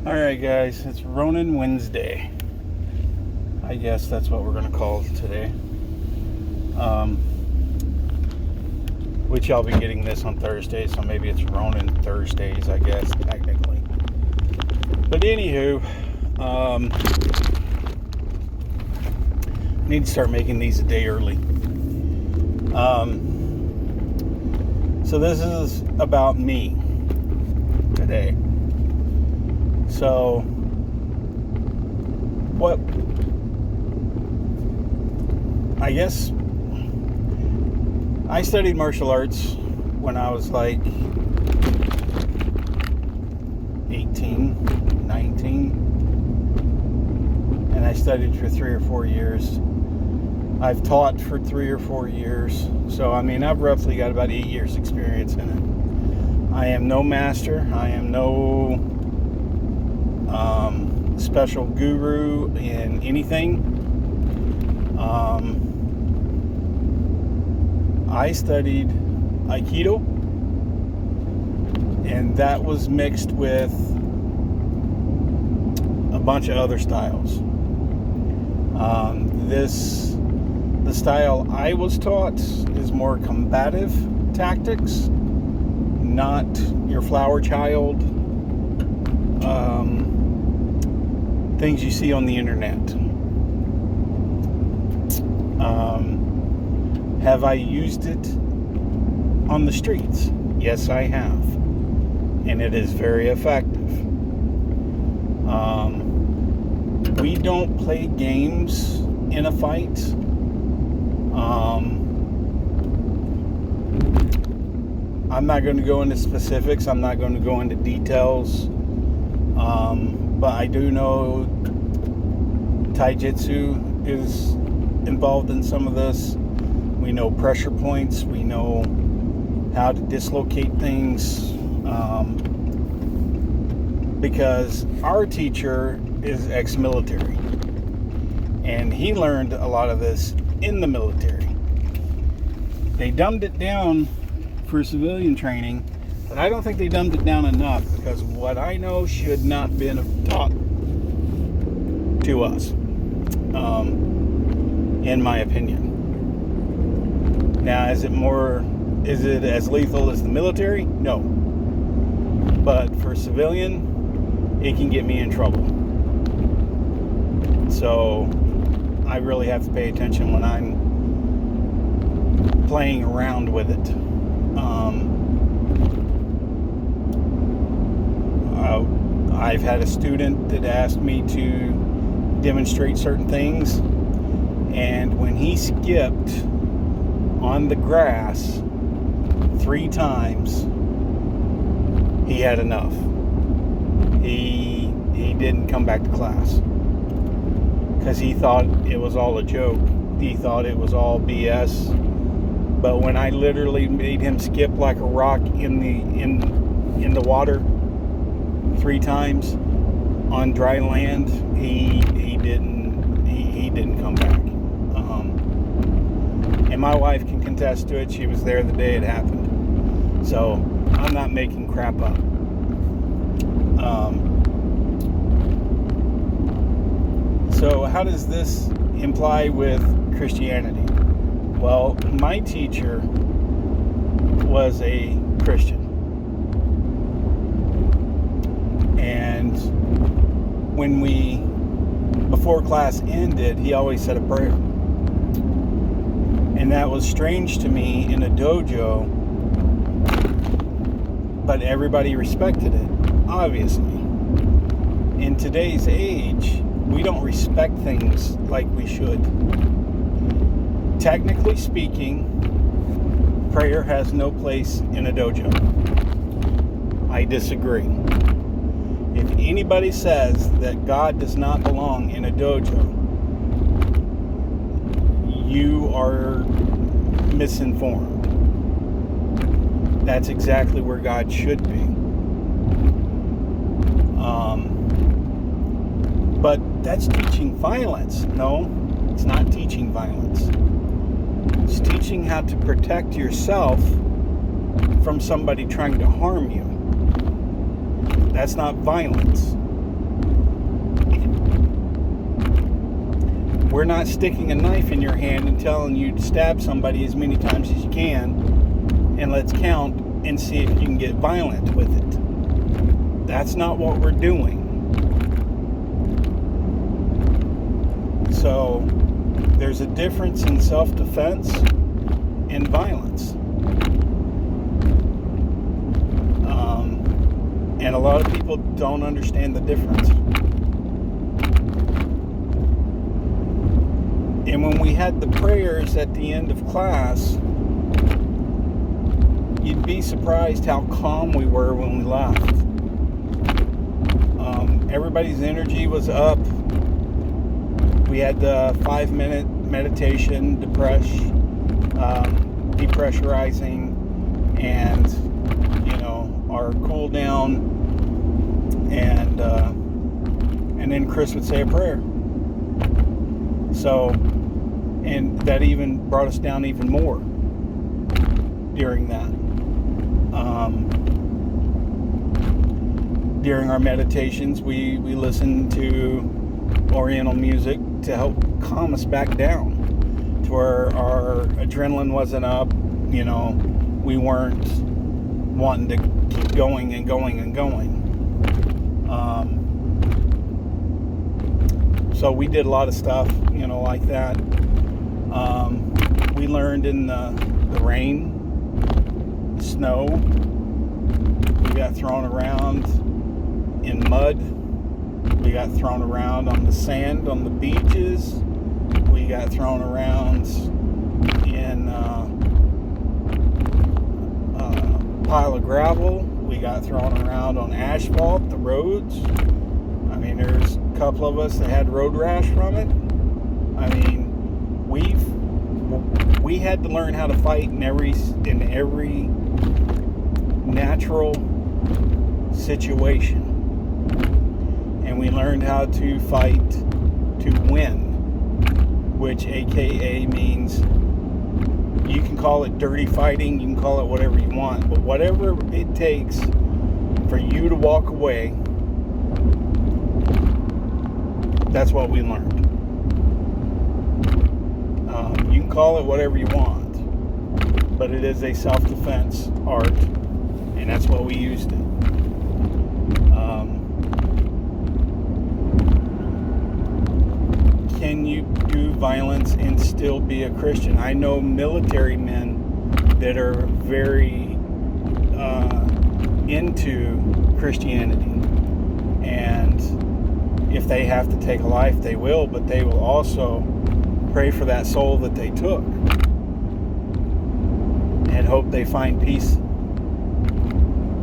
Alright guys, it's Ronin Wednesday. I guess that's what we're going to call it today. Which I'll be getting this on Thursday, so maybe it's Ronin Thursdays, I guess, technically. But anywho, I need to start making these a day early. So this is about me today. So, what, I guess, I studied martial arts when I was like 18, 19, and I studied for 3 or 4 years. I've taught for 3 or 4 years, so I mean, I've roughly got about 8 years experience in it. I am no master, I am no special guru in anything. I studied Aikido, and that was mixed with a bunch of other styles. The style I was taught is more combative tactics, not your flower child, things you see on the internet. Have I used it on the streets? Yes, I have. And it is very effective. We don't play games in a fight. I'm not going to go into specifics. I'm not going to go into details. But I do know Taijutsu is involved in some of this. We know pressure points. We know how to dislocate things. Because our teacher is ex-military. And he learned a lot of this in the military. They dumbed it down for civilian training, but I don't think they dumbed it down enough, because what I know should not be taught to us, in my opinion. Now, is it as lethal as the military? No. But for civilian, it can get me in trouble. So I really have to pay attention when I'm playing around with it. I've had a student that asked me to demonstrate certain things, and when he skipped on the grass 3 times, he had enough. He didn't come back to class because he thought it was all a joke. He thought it was all BS. But when I literally made him skip like a rock in the water 3 times on dry land, he didn't come back. And my wife can contest to it. She was there the day it happened. So I'm not making crap up. So how does this imply with Christianity? Well, my teacher was a Christian. And before class ended, he always said a prayer. And that was strange to me in a dojo, but everybody respected it, obviously. In today's age, we don't respect things like we should. Technically speaking, prayer has no place in a dojo. I disagree. If anybody says that God does not belong in a dojo, you are misinformed. That's exactly where God should be. But that's teaching violence. No, it's not teaching violence. It's teaching how to protect yourself from somebody trying to harm you. That's not violence. We're not sticking a knife in your hand and telling you to stab somebody as many times as you can, and let's count and see if you can get violent with it. That's not what we're doing. So there's a difference in self-defense and violence. And a lot of people don't understand the difference. And when we had the prayers at the end of class, you'd be surprised how calm we were when we left. Everybody's energy was up. We had the 5-minute meditation, depressurizing, and our cool down, and then Chris would say a prayer. So, and that even brought us down even more during that. During our meditations, we listened to Oriental music to help calm us back down, to where our adrenaline wasn't up. We weren't wanting to keep going and going and going. So we did a lot of stuff, like that. We learned in the rain, snow. We got thrown around in mud. We got thrown around on the sand on the beaches. We got thrown around in a pile of gravel. We got thrown around on asphalt, the roads. I mean, there's a couple of us that had road rash from it. I mean, we had to learn how to fight in every natural situation. And we learned how to fight to win, which AKA means, you can call it dirty fighting, you can call it whatever you want, but whatever it takes for you to walk away, that's what we learned. You can call it whatever you want, but it is a self-defense art, and that's what we used it. Can you do violence and still be a Christian? I know military men that are very into Christianity, and if they have to take a life, they will, but they will also pray for that soul that they took and hope they find peace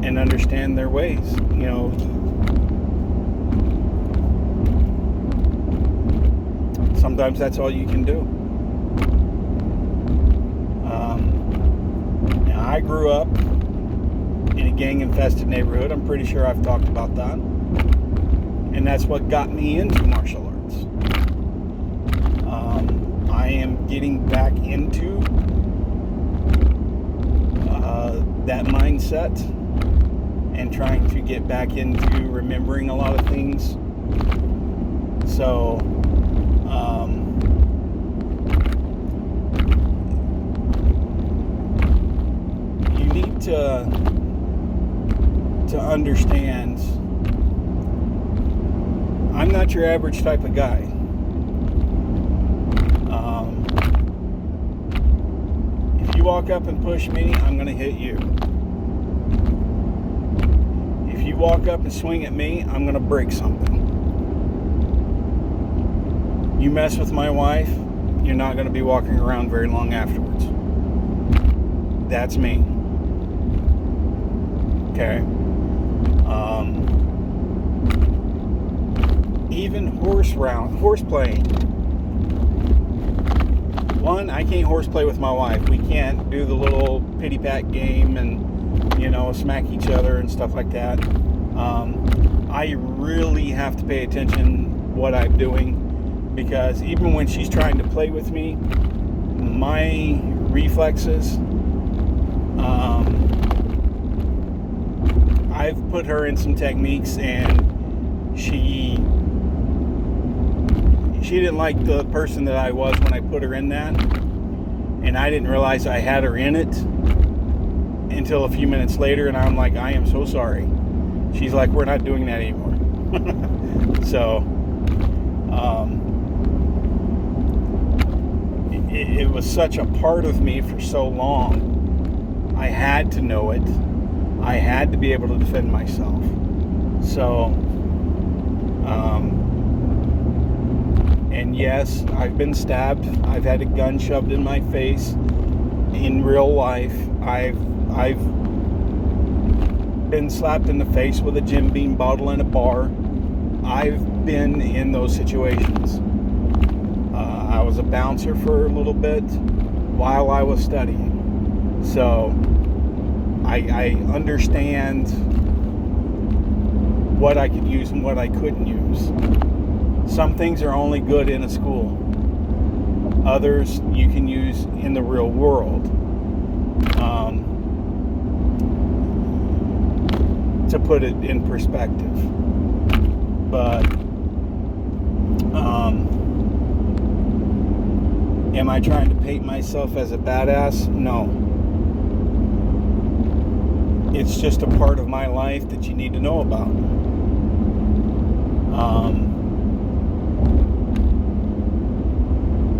and understand their ways. Sometimes that's all you can do. Now, I grew up in a gang-infested neighborhood. I'm pretty sure I've talked about that. And that's what got me into martial arts. I am getting back into that mindset and trying to get back into remembering a lot of things. So, you need to understand, I'm not your average type of guy. If you walk up and push me, I'm going to hit you. If you walk up and swing at me, I'm going to break something. You mess with my wife, you're not going to be walking around very long afterwards. That's me. Okay? Even horse playing. One, I can't horseplay with my wife. We can't do the little pity pat game and, smack each other and stuff like that. I really have to pay attention what I'm doing, because even when she's trying to play with me, my reflexes, I've put her in some techniques, and she she didn't like the person that I was when I put her in that, and I didn't realize I had her in it until a few minutes later, and I'm like, I am so sorry. She's like, we're not doing that anymore. So it was such a part of me for so long. I had to know it. I had to be able to defend myself. So and yes, I've been stabbed. I've had a gun shoved in my face in real life. I've been slapped in the face with a Jim Beam bottle in a bar. I've been in those situations. I was a bouncer for a little bit while I was studying. So I understand what I could use and what I couldn't use. Some things are only good in a school. Others you can use in the real world. To put it in perspective. But am I trying to paint myself as a badass? No. It's just a part of my life that you need to know about.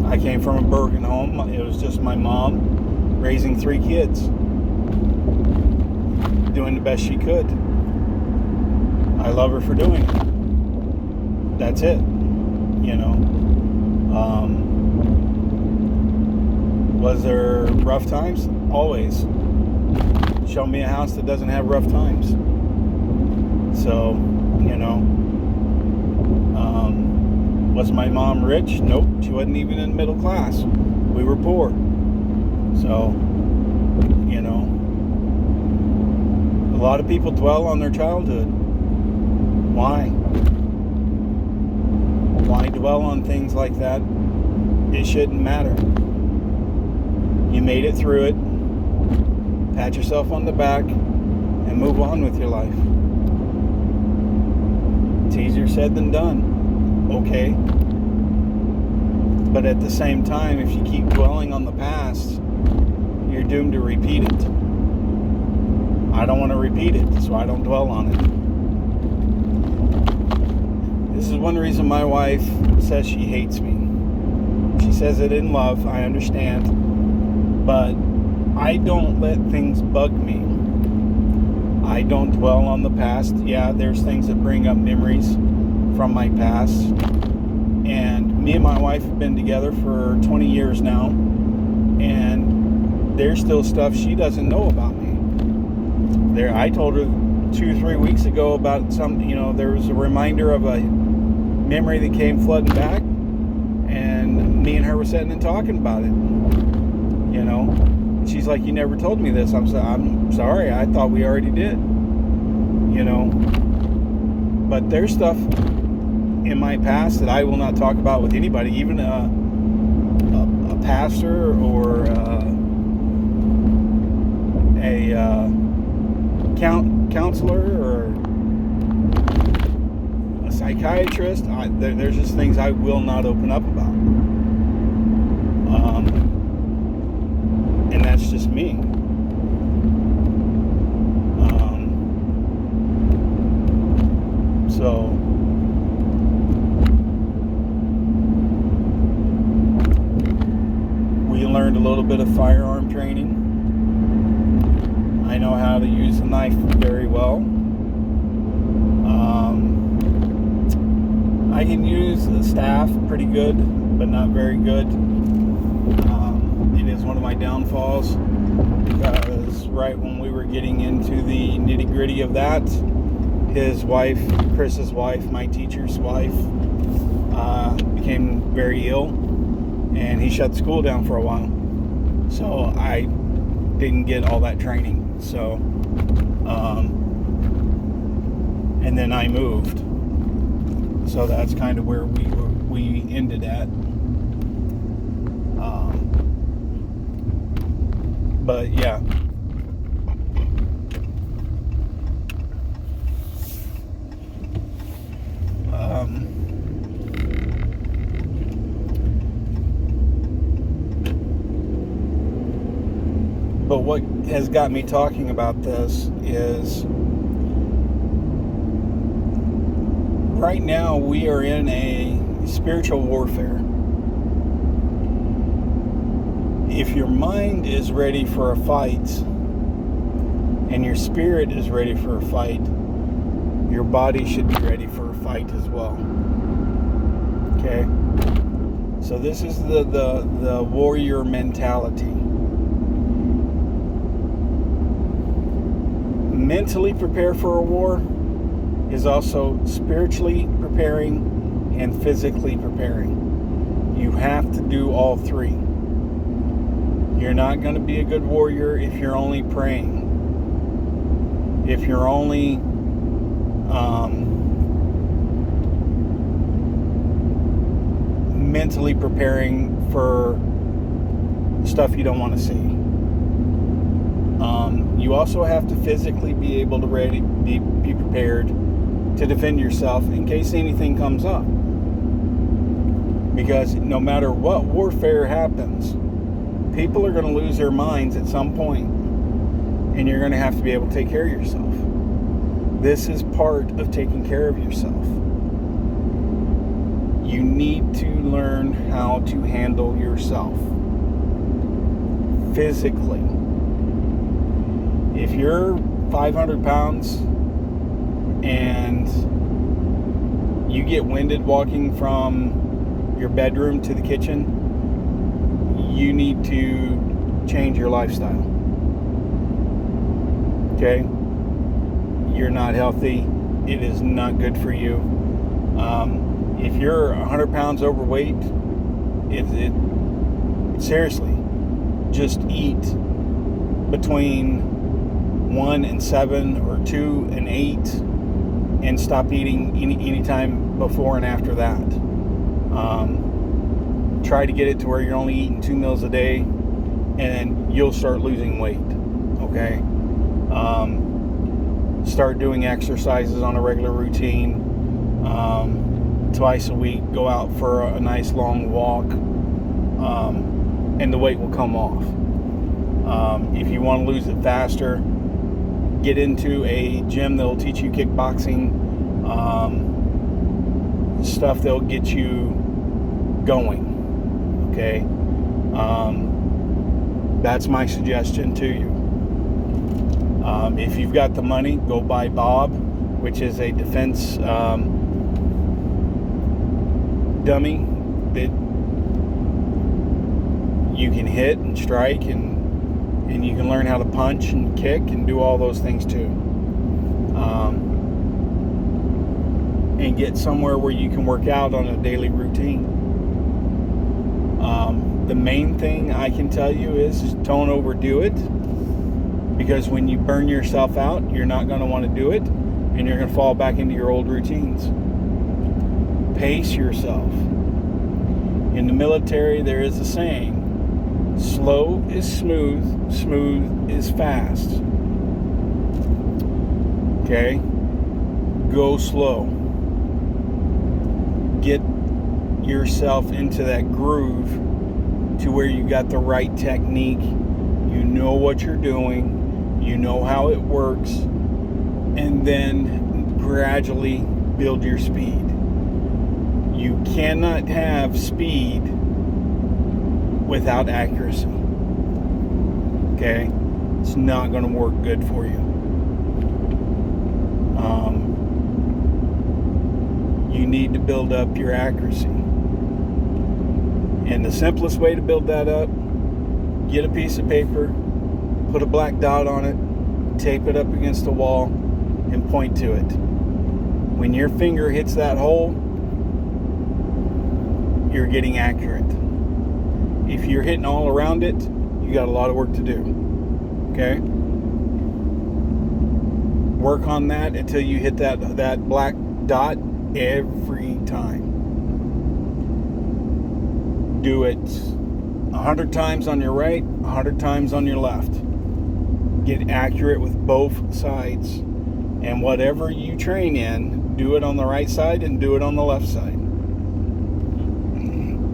I came from a Bergen home. It was just my mom raising 3 kids, doing the best she could. I love her for doing it. That's it, you know. Was there rough times? Always. Show me a house that doesn't have rough times. So, you know. Was my mom rich? Nope. She wasn't even in middle class. We were poor. So, you know. A lot of people dwell on their childhood. Why? Why dwell on things like that? It shouldn't matter. You made it through it. Pat yourself on the back and move on with your life. It's easier said than done. Okay. But at the same time, if you keep dwelling on the past, you're doomed to repeat it. I don't want to repeat it, so I don't dwell on it. This is one reason my wife says she hates me. She says it in love, I understand. But I don't let things bug me. I don't dwell on the past. Yeah, there's things that bring up memories from my past. And me and my wife have been together for 20 years now. And there's still stuff she doesn't know about me. I told her 2-3 weeks ago about there was a reminder of a memory that came flooding back, and me and her were sitting and talking about it. You know, and she's like, "You never told me this." I'm sorry. I thought we already did. You know, but there's stuff in my past that I will not talk about with anybody, even a pastor or a counselor or a psychiatrist. There's just things I will not open up about. And that's just me. So we learned a little bit of firearm training. I know how to use a knife very well. I can use the staff pretty good, but not very good. It is one of my downfalls, because right when we were getting into the nitty-gritty of that, his wife, Chris's wife, my teacher's wife, became very ill, and he shut the school down for a while. So I didn't get all that training. So, and then I moved. So that's kind of where we ended at. But yeah. But what has got me talking about this is right now we are in a spiritual warfare. If your mind is ready for a fight and your spirit is ready for a fight, your body should be ready for a fight as well. Okay? So this is the warrior mentality. Mentally prepare for a war is also spiritually preparing and physically preparing. You have to do all three. You're not going to be a good warrior if you're only praying. If you're only mentally preparing for stuff you don't want to see. You also have to physically be able to be prepared to defend yourself in case anything comes up. Because no matter what warfare happens, people are going to lose their minds at some point, and you're going to have to be able to take care of yourself. This is part of taking care of yourself. You need to learn how to handle yourself physically. If you're 500 pounds and you get winded walking from your bedroom to the kitchen, you need to change your lifestyle. Okay? You're not healthy. It is not good for you. If you're 100 pounds overweight, seriously, just eat between 1 and 7 or 2 and 8 and stop eating any time before and after that. Try to get it to where you're only eating 2 meals a day, and you'll start losing weight. Okay? Start doing exercises on a regular routine. Twice a week, go out for a nice long walk, and the weight will come off. If you want to lose it faster, get into a gym that will teach you kickboxing, stuff that will get you going. Okay? That's my suggestion to you. If you've got the money, go buy Bob, which is a defense dummy that you can hit and strike, and you can learn how to punch and kick and do all those things too. And get somewhere where you can work out on a daily routine. The main thing I can tell you is don't overdo it, because when you burn yourself out, you're not going to want to do it, and you're going to fall back into your old routines. Pace yourself. In the military, there is a saying, slow is smooth, smooth is fast. Okay? Go slow. Get yourself into that groove to where you got the right technique. You know what you're doing. You know how it works. And then gradually build your speed. You cannot have speed without accuracy. Okay? It's not going to work good for you. You need to build up your accuracy. And the simplest way to build that up, get a piece of paper, put a black dot on it, tape it up against the wall, and point to it. When your finger hits that hole, you're getting accurate. If you're hitting all around it, you got a lot of work to do. Okay? Work on that until you hit that black dot every time. Do it 100 times on your right, 100 times on your left. Get accurate with both sides. And whatever you train in, do it on the right side and do it on the left side.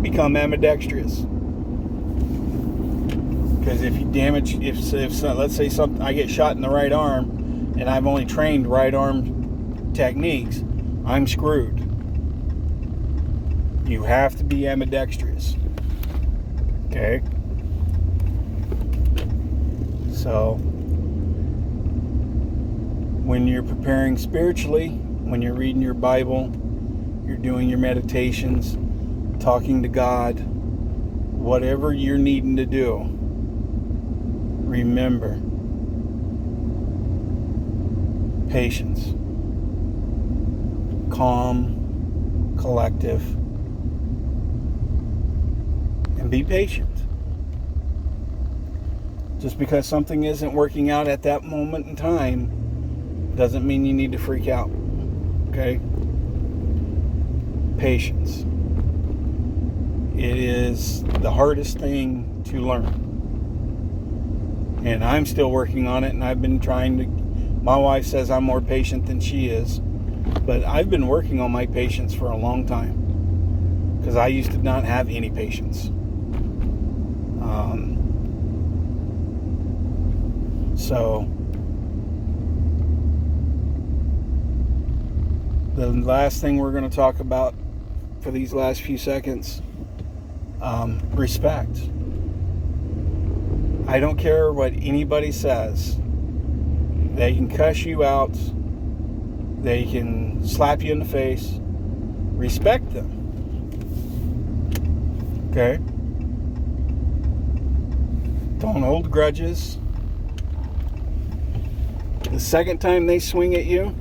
Become ambidextrous. Because if you damage, if let's say I get shot in the right arm, and I've only trained right arm techniques, I'm screwed. You have to be ambidextrous. Okay? So, when you're preparing spiritually, when you're reading your Bible, you're doing your meditations, talking to God, whatever you're needing to do, remember, patience, calm, collective, and be patient. Just because something isn't working out at that moment in time doesn't mean you need to freak out. Okay? Patience. It is the hardest thing to learn. And I'm still working on it, and I've been trying to. My wife says I'm more patient than she is, but I've been working on my patience for a long time, because I used to not have any patience. So the last thing we're going to talk about for these last few seconds, respect. I don't care what anybody says. They can cuss you out. They can slap you in the face. Respect them. Okay? Don't hold grudges. The second time they swing at you,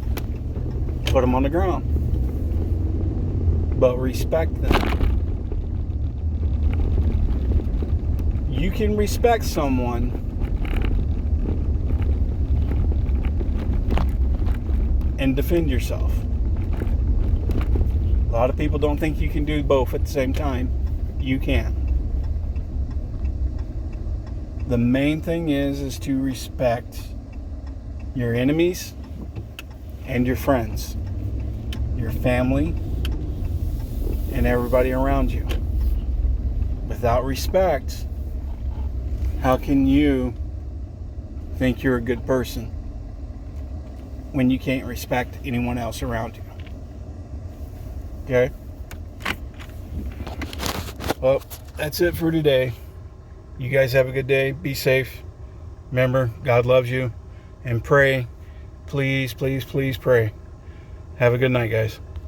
put them on the ground. But respect them. You can respect someone and defend yourself. A lot of people don't think you can do both at the same time. You can. The main thing is to respect your enemies and your friends, your family, and everybody around you. Without respect, how can you think you're a good person when you can't respect anyone else around you? Okay? Well, that's it for today. You guys have a good day. Be safe. Remember, God loves you. And pray. Please, please, please pray. Have a good night, guys.